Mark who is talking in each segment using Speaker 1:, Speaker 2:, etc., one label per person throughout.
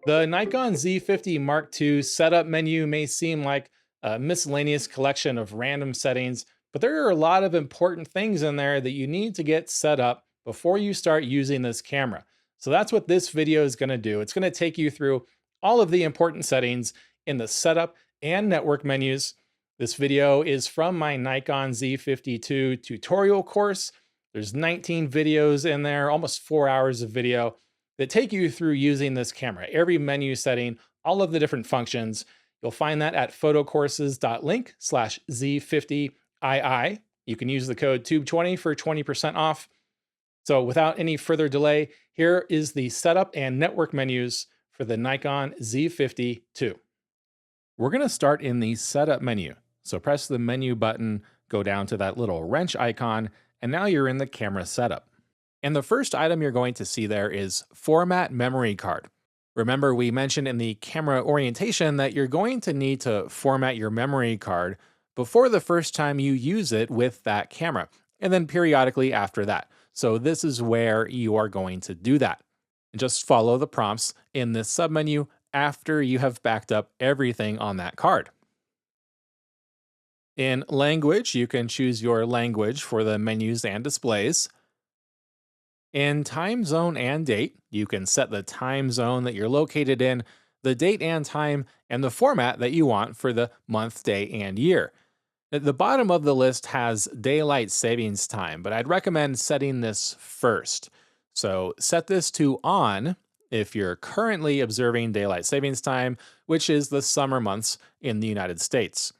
Speaker 1: The Nikon Z50 Mark II setup menu may seem like a miscellaneous collection of random settings, but there are a lot of important things in there that you need to get set up before you start using this camera. So that's what this video is going to do. It's going to take you through all of the important settings in the setup and network menus. This video is from my Nikon Z52 tutorial course. There's 19 videos in there, almost 4 hours of video that take you through using this camera, every menu setting, all of the different functions. You'll find that at photocourses.link/Z50II. You can use the code TUBE20 for 20% off. So without any further delay, here is the setup and network menus for the Nikon Z50II. We're going to start in the setup menu. So press the menu button, go down to that little wrench icon, and now you're in the camera setup. And the first item you're going to see there is Format Memory Card. Remember, we mentioned in the camera orientation that you're going to need to format your memory card before the first time you use it with that camera, and then periodically after that. So this is where you are going to do that. And just follow the prompts in this submenu after you have backed up everything on that card. In language, you can choose your language for the menus and displays. In time zone and date, you can set the time zone that you're located in, the date and time, and the format that you want for the month, day, and year. At the bottom of the list has daylight savings time, but I'd recommend setting this first. So set this to on if you're currently observing daylight savings time, which is the summer months in the United States.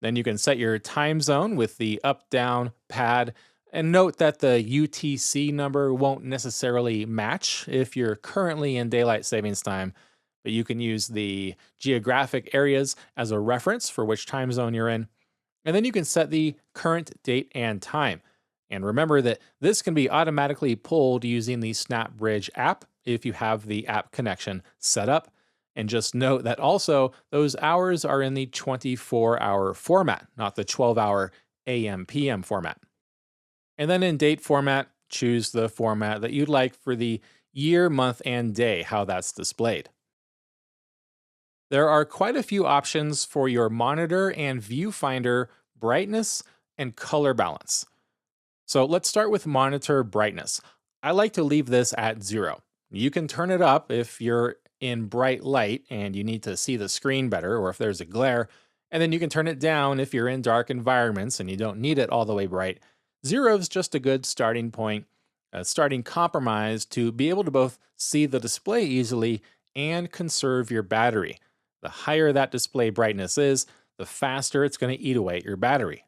Speaker 1: Then you can set your time zone with the up-down pad. And note that the UTC number won't necessarily match if you're currently in daylight savings time, but you can use the geographic areas as a reference for which time zone you're in. And then you can set the current date and time. And remember that this can be automatically pulled using the SnapBridge app if you have the app connection set up. And just note that also those hours are in the 24-hour format, not the 12-hour AM/PM format. And then in date format, choose the format that you'd like for the year, month, and day, how that's displayed. There are quite a few options for your monitor and viewfinder brightness and color balance. So let's start with monitor brightness. I like to leave this at 0. You can turn it up if you're in bright light and you need to see the screen better, or if there's a glare, and then you can turn it down if you're in dark environments and you don't need it all the way bright. 0 is just a good starting point, a starting compromise to be able to both see the display easily and conserve your battery. The higher that display brightness is, the faster it's going to eat away at your battery.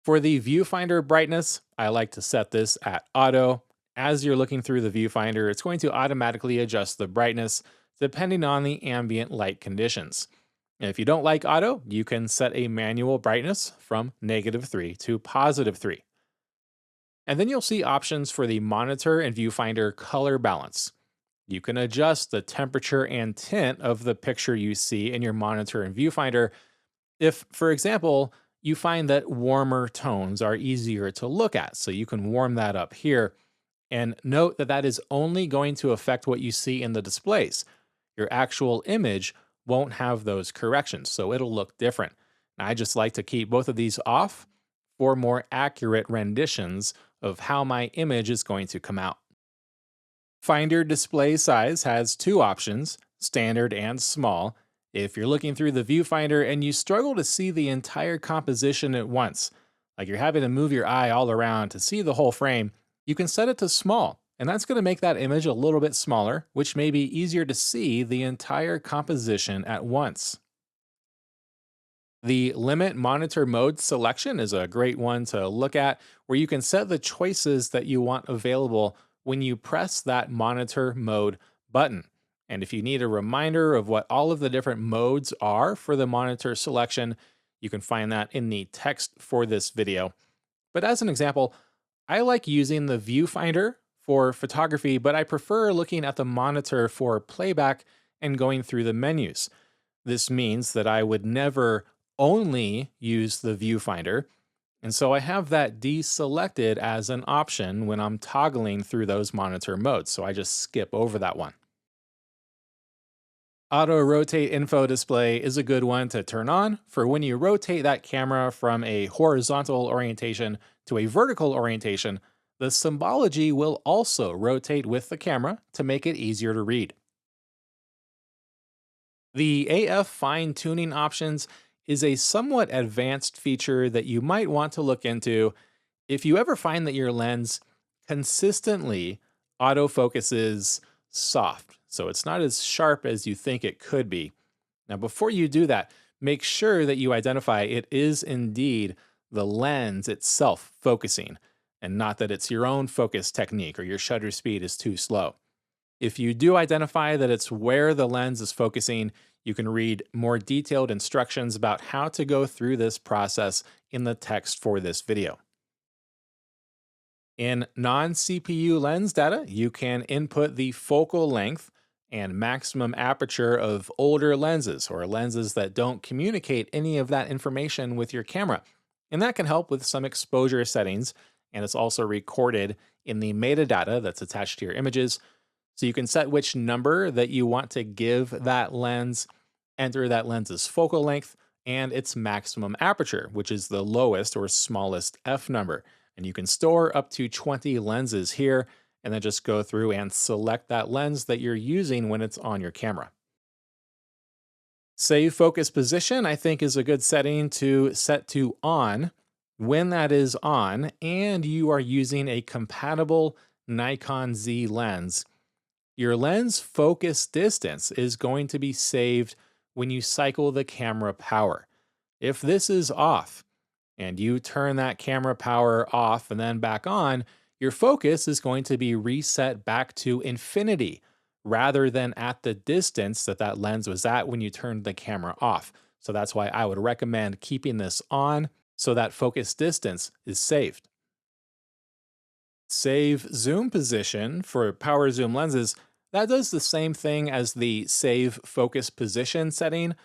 Speaker 1: For the viewfinder brightness, I like to set this at auto. As you're looking through the viewfinder, it's going to automatically adjust the brightness depending on the ambient light conditions. If you don't like auto, you can set a manual brightness from -3 to +3. And then you'll see options for the monitor and viewfinder color balance. You can adjust the temperature and tint of the picture you see in your monitor and viewfinder. If, for example, you find that warmer tones are easier to look at, so you can warm that up here. And note that that is only going to affect what you see in the displays. Your actual image won't have those corrections, so it'll look different. I just like to keep both of these off for more accurate renditions of how my image is going to come out. Finder display size has 2 options, standard and small. If you're looking through the viewfinder and you struggle to see the entire composition at once, like you're having to move your eye all around to see the whole frame, you can set it to small, and that's going to make that image a little bit smaller, which may be easier to see the entire composition at once. The limit monitor mode selection is a great one to look at, where you can set the choices that you want available when you press that monitor mode button. And if you need a reminder of what all of the different modes are for the monitor selection, you can find that in the text for this video. But as an example, I like using the viewfinder for photography, but I prefer looking at the monitor for playback and going through the menus. This means that I would never only use the viewfinder, and so I have that deselected as an option when I'm toggling through those monitor modes, so I just skip over that one. Auto rotate info display is a good one to turn on for when you rotate that camera from a horizontal orientation to a vertical orientation. The symbology will also rotate with the camera to make it easier to read. The AF fine tuning options is a somewhat advanced feature that you might want to look into if you ever find that your lens consistently autofocuses soft. So it's not as sharp as you think it could be. Now, before you do that, make sure that you identify it is indeed the lens itself focusing and not that it's your own focus technique or your shutter speed is too slow. If you do identify that it's where the lens is focusing, you can read more detailed instructions about how to go through this process in the text for this video. In non-CPU lens data, you can input the focal length and maximum aperture of older lenses or lenses that don't communicate any of that information with your camera. And that can help with some exposure settings, and it's also recorded in the metadata that's attached to your images. So you can set which number that you want to give that lens, enter that lens's focal length, and its maximum aperture, which is the lowest or smallest f number. And you can store up to 20 lenses here, and then just go through and select that lens that you're using when it's on your camera. Save focus position, I think, is a good setting to set to on. When that is on, and you are using a compatible Nikon Z lens, your lens focus distance is going to be saved when you cycle the camera power. If this is off, and you turn that camera power off and then back on, your focus is going to be reset back to infinity rather than at the distance that that lens was at when you turned the camera off. So that's why I would recommend keeping this on so that focus distance is saved. Save zoom position for power zoom lenses. That does the same thing as the save focus position setting,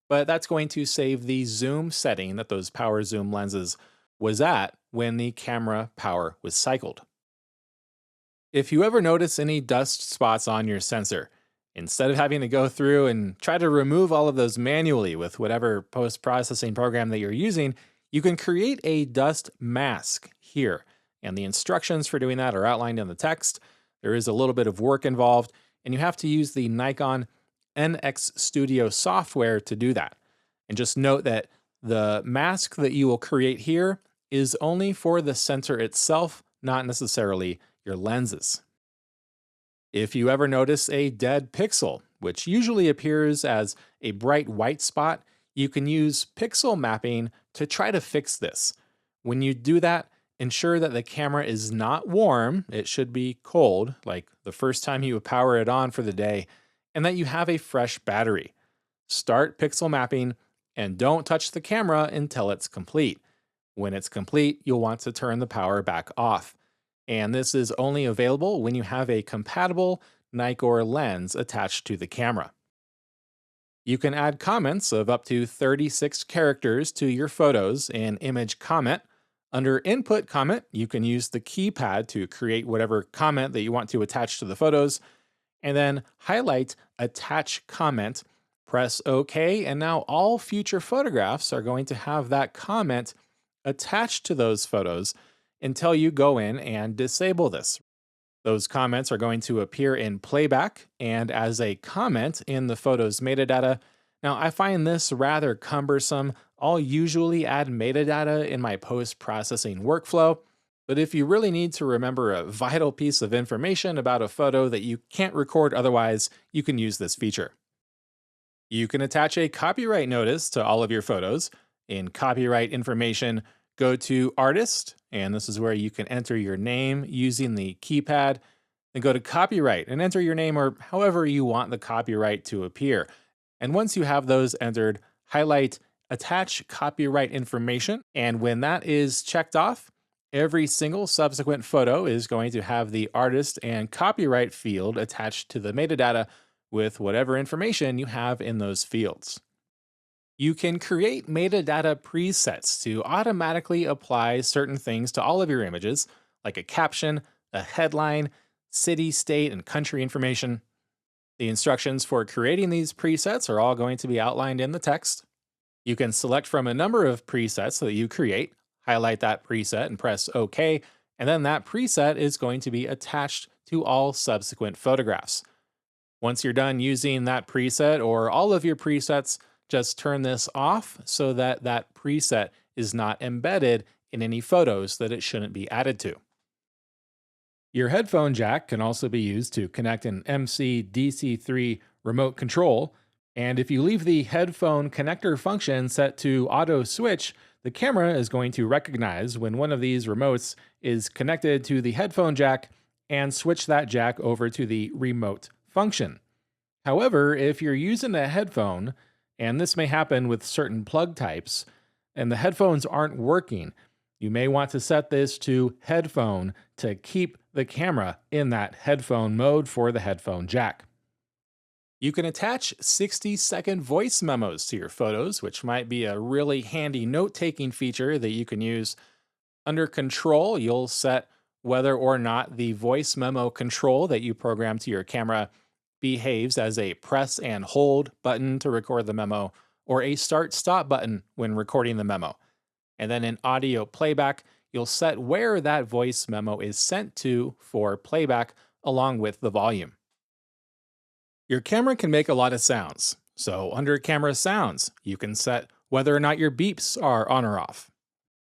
Speaker 1: but that's going to save the zoom setting that those power zoom lenses was at when the camera power was cycled. If you ever notice any dust spots on your sensor, instead of having to go through and try to remove all of those manually with whatever post-processing program that you're using, you can create a dust mask here. And the instructions for doing that are outlined in the text. There is a little bit of work involved, and you have to use the Nikon NX Studio software to do that. And just note that the mask that you will create here is only for the sensor itself, not necessarily your lenses. If you ever notice a dead pixel, which usually appears as a bright white spot, you can use pixel mapping to try to fix this. When you do that, ensure that the camera is not warm, it should be cold, like the first time you power it on for the day, and that you have a fresh battery. Start pixel mapping and don't touch the camera until it's complete. When it's complete, you'll want to turn the power back off. And this is only available when you have a compatible Nikkor lens attached to the camera. You can add comments of up to 36 characters to your photos in Image Comment. Under Input Comment, you can use the keypad to create whatever comment that you want to attach to the photos, and then highlight Attach Comment, press OK, and now all future photographs are going to have that comment attached to those photos until you go in and disable this. Those comments are going to appear in playback and as a comment in the photo's metadata. Now, I find this rather cumbersome. I'll usually add metadata in my post-processing workflow, but if you really need to remember a vital piece of information about a photo that you can't record otherwise, you can use this feature. You can attach a copyright notice to all of your photos. In copyright information, go to Artist, and this is where you can enter your name using the keypad. Then go to Copyright and enter your name or however you want the copyright to appear. And once you have those entered, highlight Attach Copyright Information. And when that is checked off, every single subsequent photo is going to have the artist and copyright field attached to the metadata with whatever information you have in those fields. You can create metadata presets to automatically apply certain things to all of your images, like a caption, a headline, city, state, and country information. The instructions for creating these presets are all going to be outlined in the text. You can select from a number of presets that you create, highlight that preset and press OK, and then that preset is going to be attached to all subsequent photographs. Once you're done using that preset or all of your presets, just turn this off so that that preset is not embedded in any photos that it shouldn't be added to. Your headphone jack can also be used to connect an MC DC3 remote control, and if you leave the headphone connector function set to auto switch, the camera is going to recognize when one of these remotes is connected to the headphone jack and switch that jack over to the remote function. However, if you're using a headphone, and this may happen with certain plug types, and the headphones aren't working, you may want to set this to headphone to keep the camera in that headphone mode for the headphone jack. You can attach 60-second voice memos to your photos, which might be a really handy note-taking feature that you can use. Under Control, you'll set whether or not the voice memo control that you program to your camera behaves as a press and hold button to record the memo, or a start-stop button when recording the memo. And then in audio playback, you'll set where that voice memo is sent to for playback along with the volume. Your camera can make a lot of sounds, so under Camera Sounds, you can set whether or not your beeps are on or off.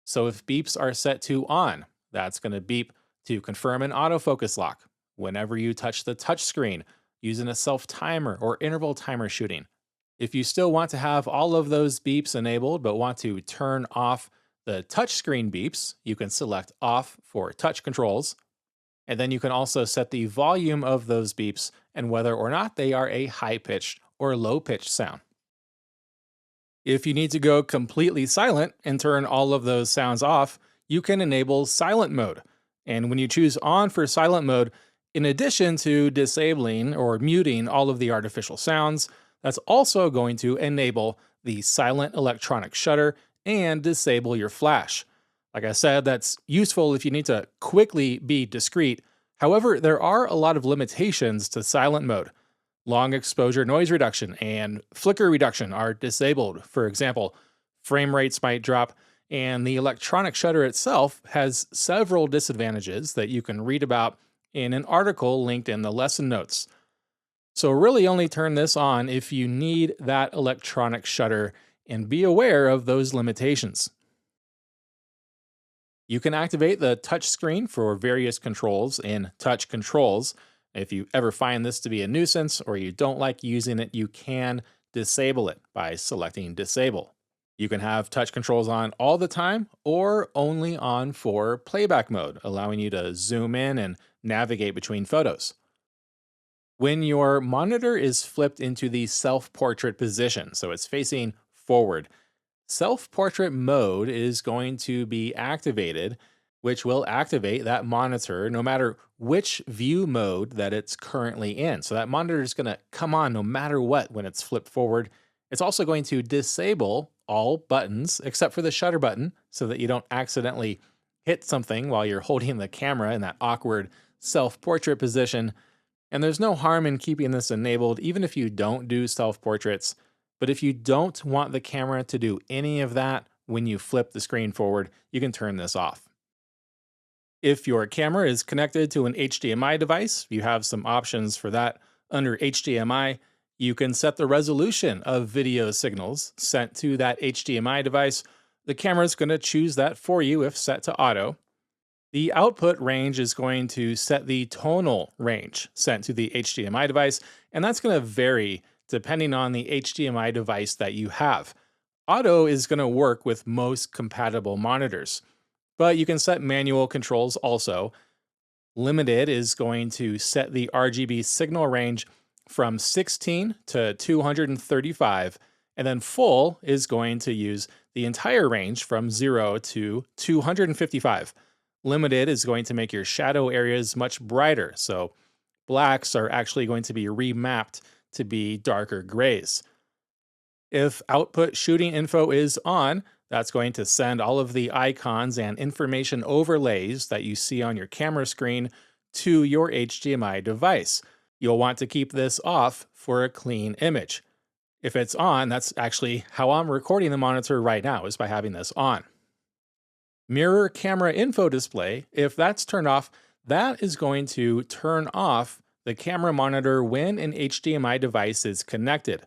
Speaker 1: So if beeps are set to on, that's going to beep to confirm an autofocus lock whenever you touch the touch screen using a self-timer or interval timer shooting. If you still want to have all of those beeps enabled but want to turn off the touchscreen beeps, you can select off for touch controls. And then you can also set the volume of those beeps and whether or not they are a high-pitched or low-pitched sound. If you need to go completely silent and turn all of those sounds off, you can enable silent mode. And when you choose on for silent mode, in addition to disabling or muting all of the artificial sounds, that's also going to enable the silent electronic shutter and disable your flash. Like I said, that's useful if you need to quickly be discreet. However, there are a lot of limitations to silent mode. Long exposure noise reduction and flicker reduction are disabled. For example, frame rates might drop, and the electronic shutter itself has several disadvantages that you can read about in an article linked in the lesson notes. So really only turn this on if you need that electronic shutter and be aware of those limitations. You can activate the touch screen for various controls in Touch Controls. If you ever find this to be a nuisance or you don't like using it, you can disable it by selecting Disable. You can have touch controls on all the time or only on for playback mode, allowing you to zoom in and navigate between photos. When your monitor is flipped into the self-portrait position, so it's facing forward, self-portrait mode is going to be activated, which will activate that monitor no matter which view mode that it's currently in. So that monitor is going to come on no matter what when it's flipped forward. It's also going to disable all buttons except for the shutter button so that you don't accidentally hit something while you're holding the camera in that awkward self-portrait position. And there's no harm in keeping this enabled even if you don't do self-portraits. But if you don't want the camera to do any of that when you flip the screen forward, you can turn this off. If your camera is connected to an HDMI device, you have some options for that. Under HDMI, you can set the resolution of video signals sent to that HDMI device. The camera is going to choose that for you if set to auto. The output range is going to set the tonal range sent to the HDMI device, and that's going to vary depending on the HDMI device that you have. Auto is going to work with most compatible monitors, but you can set manual controls also. Limited is going to set the RGB signal range from 16 to 235, and then full is going to use the entire range from 0 to 255. Limited is going to make your shadow areas much brighter, so blacks are actually going to be remapped to be darker grays. If output shooting info is on, that's going to send all of the icons and information overlays that you see on your camera screen to your HDMI device. You'll want to keep this off for a clean image. If it's on, that's actually how I'm recording the monitor right now, is by having this on. Mirror camera info display, if that's turned off, that is going to turn off the camera monitor when an HDMI device is connected.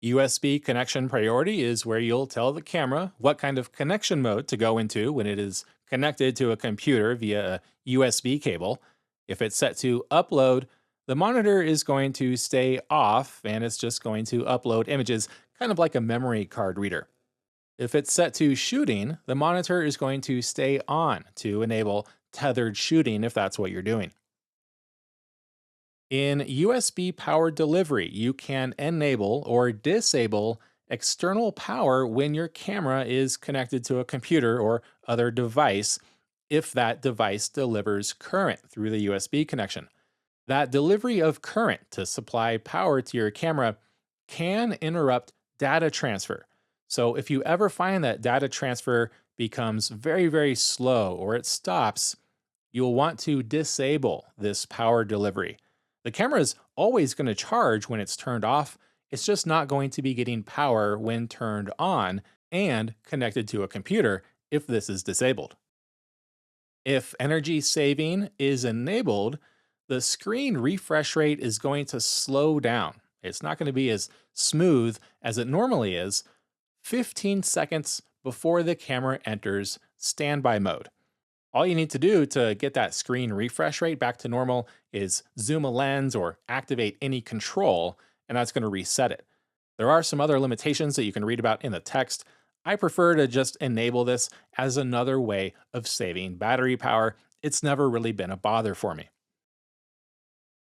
Speaker 1: USB connection priority is where you'll tell the camera what kind of connection mode to go into when it is connected to a computer via a USB cable. If it's set to upload, the monitor is going to stay off and it's just going to upload images, kind of like a memory card reader. If it's set to shooting, the monitor is going to stay on to enable tethered shooting if that's what you're doing. In USB power delivery, you can enable or disable external power when your camera is connected to a computer or other device if that device delivers current through the USB connection. That delivery of current to supply power to your camera can interrupt data transfer. So if you ever find that data transfer becomes very, very slow or it stops, you'll want to disable this power delivery. The camera is always going to charge when it's turned off. It's just not going to be getting power when turned on and connected to a computer if this is disabled. If energy saving is enabled, the screen refresh rate is going to slow down. It's not going to be as smooth as it normally is 15 seconds before the camera enters standby mode. All you need to do to get that screen refresh rate back to normal is zoom a lens or activate any control, and that's going to reset it. There are some other limitations that you can read about in the text. I prefer to just enable this as another way of saving battery power. It's never really been a bother for me.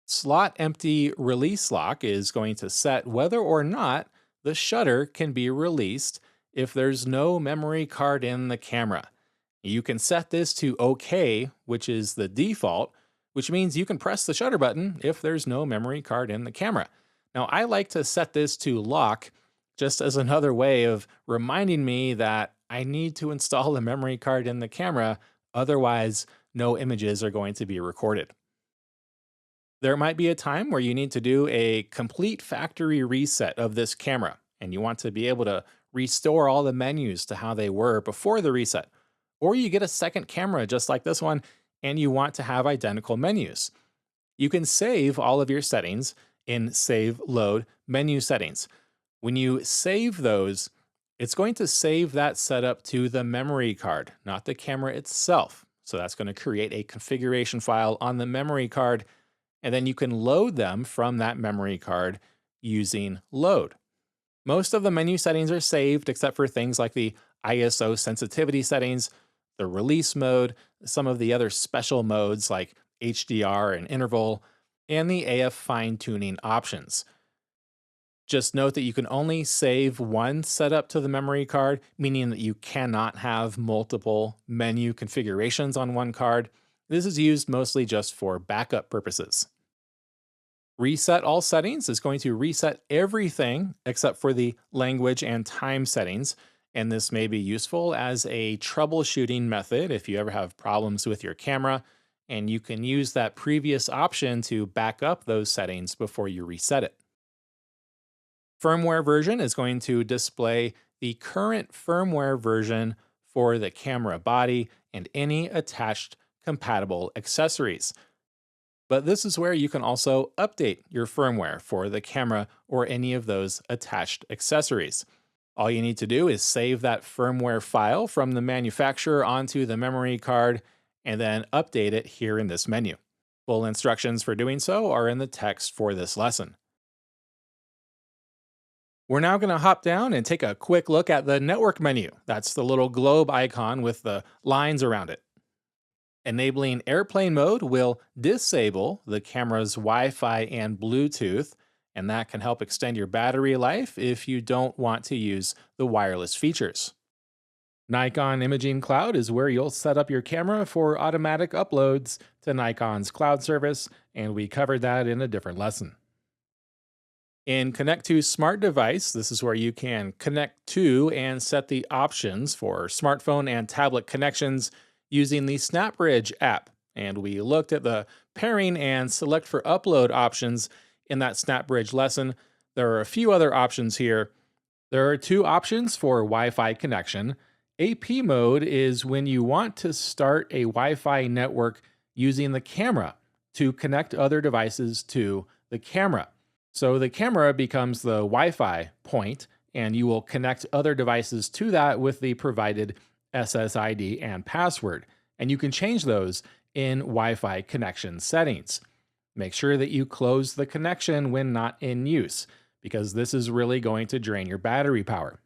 Speaker 1: Slot empty release lock is going to set whether or not the shutter can be released if there's no memory card in the camera. You can set this to OK, which is the default, which means you can press the shutter button if there's no memory card in the camera. Now, I like to set this to lock just as another way of reminding me that I need to install a memory card in the camera, otherwise no images are going to be recorded. There might be a time where you need to do a complete factory reset of this camera, and you want to be able to restore all the menus to how they were before the reset. Or you get a second camera just like this one, and you want to have identical menus. You can save all of your settings in Save Load Menu Settings. When you save those, it's going to save that setup to the memory card, not the camera itself. So that's going to create a configuration file on the memory card, and then you can load them from that memory card using Load. Most of the menu settings are saved except for things like the ISO sensitivity settings, the release mode, some of the other special modes like HDR and interval, and the AF fine-tuning options. Just note that you can only save one setup to the memory card, meaning that you cannot have multiple menu configurations on one card. This is used mostly just for backup purposes. Reset all settings is going to reset everything except for the language and time settings, and this may be useful as a troubleshooting method if you ever have problems with your camera, and you can use that previous option to back up those settings before you reset it. Firmware version is going to display the current firmware version for the camera body and any attached compatible accessories. But this is where you can also update your firmware for the camera or any of those attached accessories. All you need to do is save that firmware file from the manufacturer onto the memory card and then update it here in this menu. Full instructions for doing so are in the text for this lesson. We're now going to hop down and take a quick look at the network menu. That's the little globe icon with the lines around it. Enabling airplane mode will disable the camera's Wi-Fi and Bluetooth, and that can help extend your battery life if you don't want to use the wireless features. Nikon Imaging Cloud is where you'll set up your camera for automatic uploads to Nikon's cloud service, and we covered that in a different lesson. In Connect to Smart Device, this is where you can connect to and set the options for smartphone and tablet connections using the SnapBridge app. And we looked at the pairing and select for upload options in that SnapBridge lesson, there are a few other options here. There are two options for Wi-Fi connection. AP mode is when you want to start a Wi-Fi network using the camera to connect other devices to the camera. So the camera becomes the Wi-Fi point, and you will connect other devices to that with the provided SSID and password. And you can change those in Wi-Fi connection settings. Make sure that you close the connection when not in use, because this is really going to drain your battery power.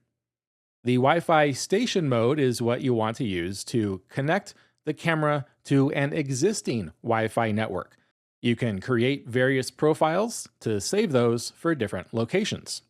Speaker 1: The Wi-Fi station mode is what you want to use to connect the camera to an existing Wi-Fi network. You can create various profiles to save those for different locations.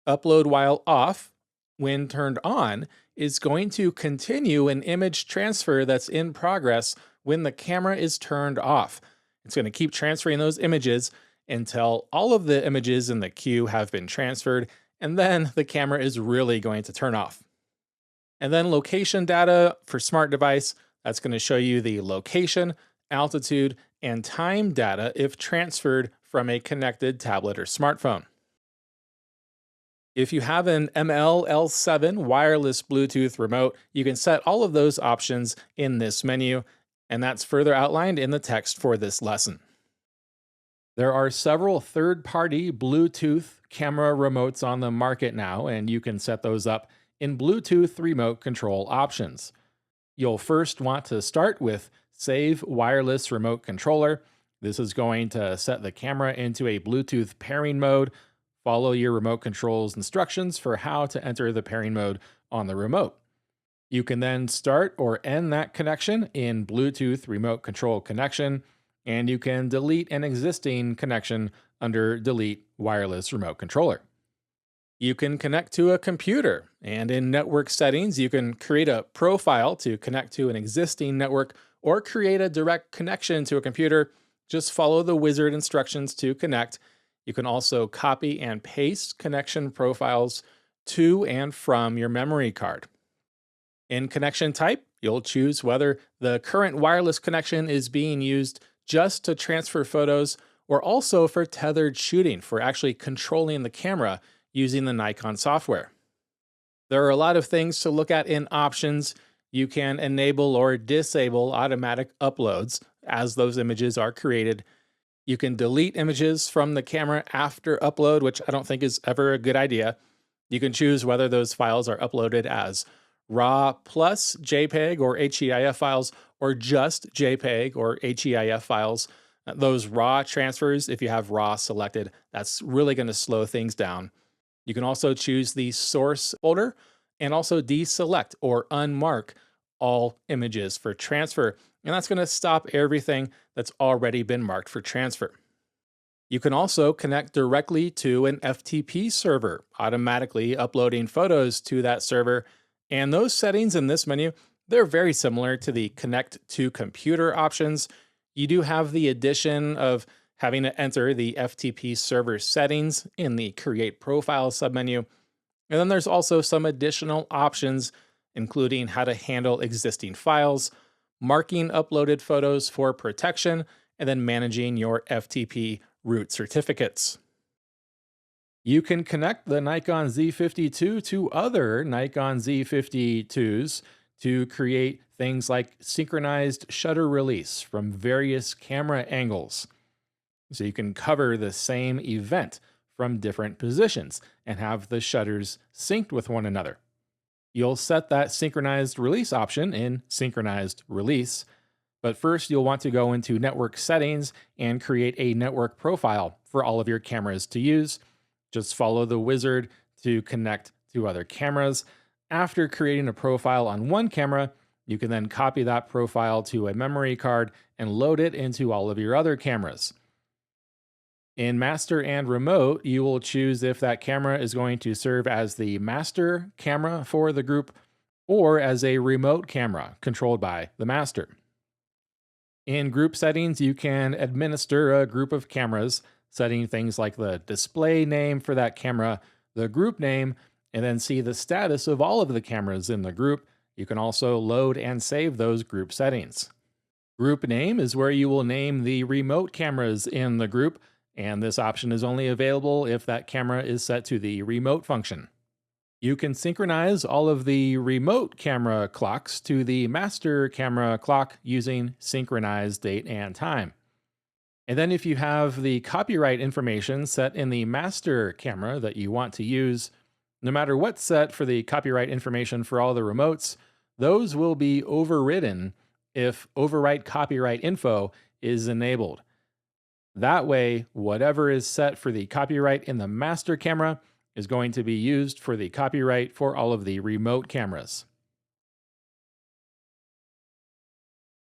Speaker 1: Upload while off, when turned on, is going to continue an image transfer that's in progress when the camera is turned off. It's going to keep transferring those images until all of the images in the queue have been transferred, and then the camera is really going to turn off. And then location data for smart device, that's going to show you the location, altitude, and time data if transferred from a connected tablet or smartphone. If you have an ML-L7 wireless Bluetooth remote, you can set all of those options in this menu, and that's further outlined in the text for this lesson. There are several third-party Bluetooth camera remotes on the market now, and you can set those up in Bluetooth remote control options. You'll first want to start with Save Wireless Remote Controller. This is going to set the camera into a Bluetooth pairing mode. Follow your remote control's instructions for how to enter the pairing mode on the remote. You can then start or end that connection in Bluetooth Remote Control Connection, and you can delete an existing connection under Delete Wireless Remote Controller. You can connect to a computer, and in network settings, you can create a profile to connect to an existing network or create a direct connection to a computer. Just follow the wizard instructions to connect. You can also copy and paste connection profiles to and from your memory card. In connection type, you'll choose whether the current wireless connection is being used just to transfer photos or also for tethered shooting, for actually controlling the camera using the Nikon software. There are a lot of things to look at in options. You can enable or disable automatic uploads as those images are created. You can delete images from the camera after upload, which I don't think is ever a good idea. You can choose whether those files are uploaded as RAW plus JPEG or HEIF files, or just JPEG or HEIF files. Those RAW transfers, if you have RAW selected, that's really going to slow things down. You can also choose the source folder and also deselect or unmark all images for transfer, and that's going to stop everything that's already been marked for transfer. You can also connect directly to an FTP server, automatically uploading photos to that server, and those settings in this menu, they're very similar to the Connect to Computer options. You do have the addition of having to enter the FTP server settings in the Create Profile submenu. And then there's also some additional options, including how to handle existing files, marking uploaded photos for protection, and then managing your FTP root certificates. You can connect the Nikon Z50II to other Nikon Z50IIs to create things like synchronized shutter release from various camera angles. So you can cover the same event from different positions and have the shutters synced with one another. You'll set that synchronized release option in Synchronized Release, but first you'll want to go into Network Settings and create a network profile for all of your cameras to use. Just follow the wizard to connect to other cameras. After creating a profile on one camera, you can then copy that profile to a memory card and load it into all of your other cameras. In Master and Remote, you will choose if that camera is going to serve as the master camera for the group or as a remote camera controlled by the master. In Group Settings, you can administer a group of cameras, setting things like the display name for that camera, the group name, and then see the status of all of the cameras in the group. You can also load and save those group settings. Group name is where you will name the remote cameras in the group, and this option is only available if that camera is set to the remote function. You can synchronize all of the remote camera clocks to the master camera clock using synchronized date and time. And then if you have the copyright information set in the master camera that you want to use, no matter what's set for the copyright information for all the remotes, those will be overridden if overwrite copyright info is enabled. That way, whatever is set for the copyright in the master camera is going to be used for the copyright for all of the remote cameras.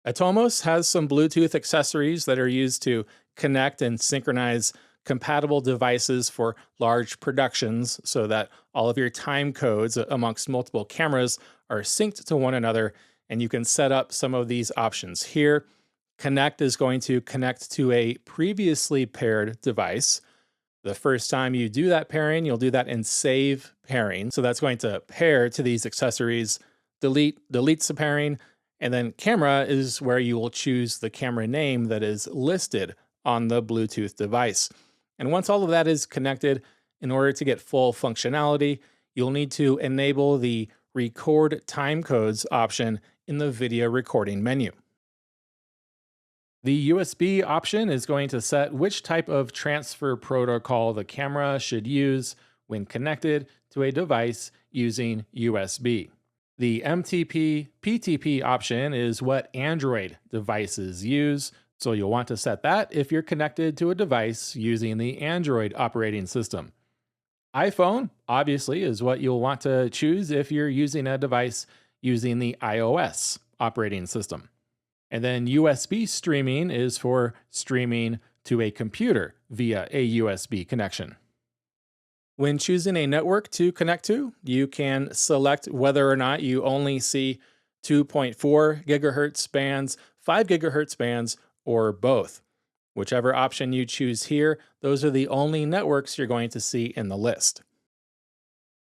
Speaker 1: Atomos has some Bluetooth accessories that are used to connect and synchronize compatible devices for large productions so that all of your time codes amongst multiple cameras are synced to one another, and you can set up some of these options here. Connect is going to connect to a previously paired device. The first time you do that pairing, you'll do that in save pairing. So that's going to pair to these accessories, deletes the pairing, and then camera is where you will choose the camera name that is listed on the Bluetooth device. And once all of that is connected, in order to get full functionality, you'll need to enable the record time codes option in the video recording menu. The USB option is going to set which type of transfer protocol the camera should use when connected to a device using USB. The MTP PTP option is what Android devices use, so you'll want to set that if you're connected to a device using the Android operating system. iPhone, obviously, is what you'll want to choose if you're using a device using the iOS operating system. And then USB streaming is for streaming to a computer via a USB connection. When choosing a network to connect to, you can select whether or not you only see 2.4 gigahertz bands, 5 gigahertz bands, or both. Whichever option you choose here, those are the only networks you're going to see in the list.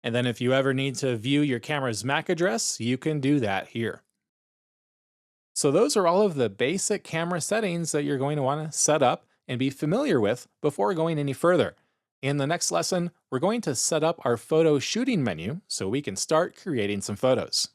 Speaker 1: And then if you ever need to view your camera's MAC address, you can do that here. So those are all of the basic camera settings that you're going to want to set up and be familiar with before going any further. In the next lesson, we're going to set up our photo shooting menu so we can start creating some photos.